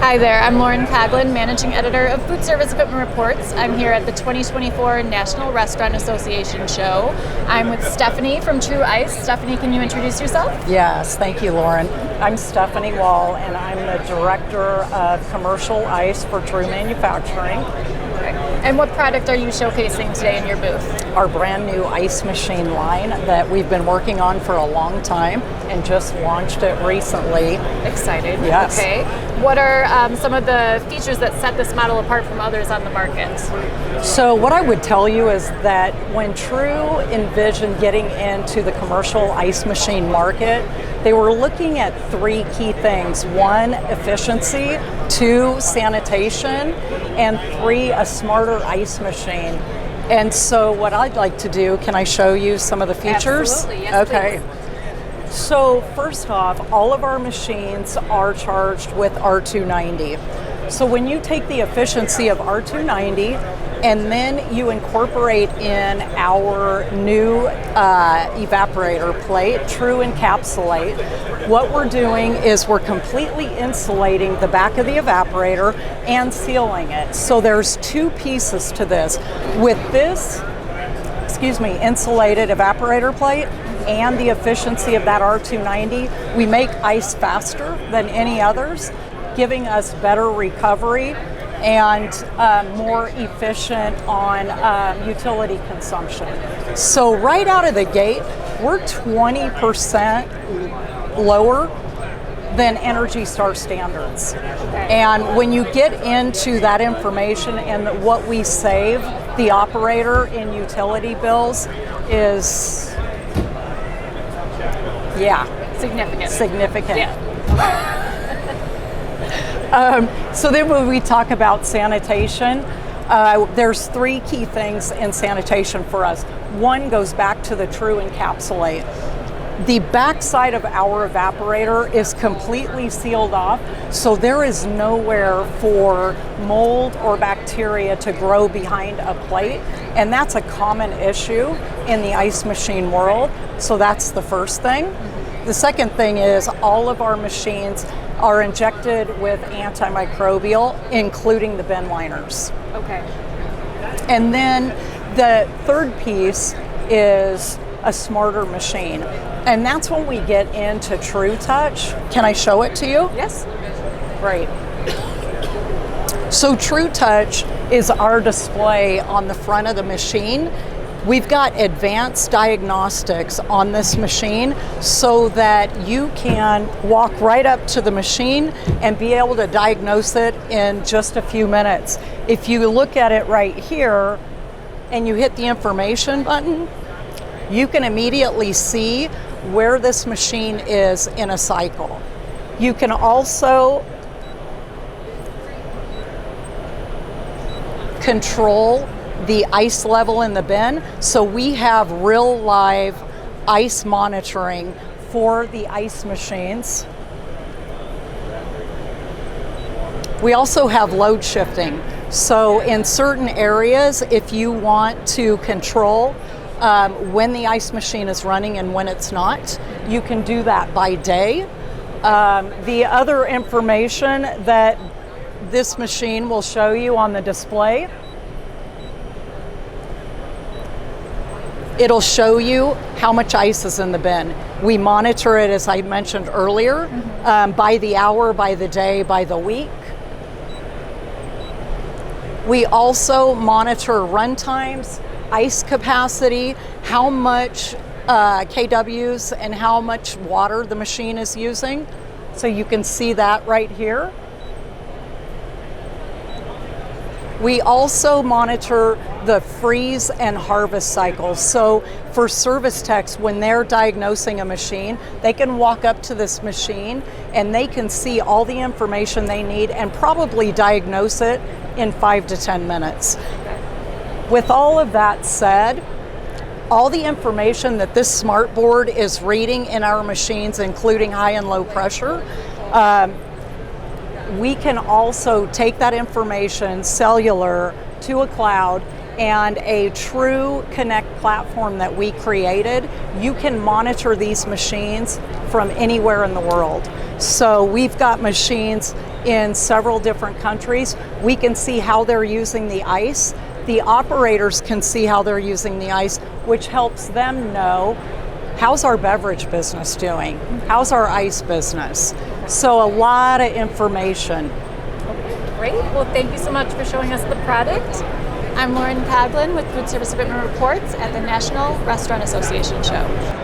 Hi there, I'm Lauren Coughlin, Managing Editor of Foodservice Equipment Reports. I'm here at the 2024 National Restaurant Association show. I'm with Stephanie from True Ice. Stephanie, can you introduce yourself? Yes, thank you, Lauren. I'm Stephanie Wall, and I'm the Director of Commercial Ice for True Manufacturing. Okay. And what product are you showcasing today in your booth? Our brand new ice machine line that we've been working on for a long time and just launched it recently. Excited. Yes. Okay. What are some of the features that set this model apart from others on the market? So what I would tell you is that when True envisioned getting into the commercial ice machine market, they were looking at three key things. One, efficiency. Two, sanitation. And three, a smarter ice machine. And so what I'd like to do, can I show you some of the features? Absolutely, yes, okay. please. So first off, all of our machines are charged with R290. So when you take the efficiency of R290 and then you incorporate in our new evaporator plate, True Encapsulate, what we're doing is we're completely insulating the back of the evaporator and sealing it. So there's two pieces to this. With this, insulated evaporator plate, and the efficiency of that R290, we make ice faster than any others, giving us better recovery and more efficient on utility consumption. So right out of the gate, we're 20% lower than Energy Star standards. And when you get into that information and what we save the operator in utility bills is significant. Yeah. So then when we talk about sanitation, there's three key things in sanitation for us. One goes back to the True Encapsulate. The backside of our evaporator is completely sealed off, so there is nowhere for mold or bacteria to grow behind a plate, and that's a common issue in the ice machine world, so that's the first thing. The second thing is all of our machines are injected with antimicrobial, including the bin liners. Okay. And then the third piece is a smarter machine. And that's when we get into True Touch. Can I show it to you? Yes. Great. So True Touch is our display on the front of the machine. We've got advanced diagnostics on this machine so that you can walk right up to the machine and be able to diagnose it in just a few minutes. If you look at it right here and you hit the information button, you can immediately see where this machine is in a cycle. You can also control the ice level in the bin. So we have real live ice monitoring for the ice machines. We also have load shifting. So in certain areas, if you want to control when the ice machine is running and when it's not, you can do that by day. The other information that this machine will show you on the display, it'll show you how much ice is in the bin. We monitor it, as I mentioned earlier, by the hour, by the day, by the week. We also monitor run times, ice capacity, how much kWs and how much water the machine is using. So you can see that right here. We also monitor the freeze and harvest cycles. So for service techs, when they're diagnosing a machine, they can walk up to this machine and they can see all the information they need and probably diagnose it in 5 to 10 minutes. With all of that said, all the information that this smart board is reading in our machines, including high and low pressure, we can also take that information cellular to a cloud and a True Connect platform that we created. You can monitor these machines from anywhere in the world. So we've got machines in several different countries. We can see how they're using the ice. The operators can see how they're using the ice, which helps them know, how's our beverage business doing? How's our ice business? So a lot of information. Great. Well, thank you so much for showing us the product. I'm Lauren Coughlin with Food Service Equipment Reports at the National Restaurant Association Show.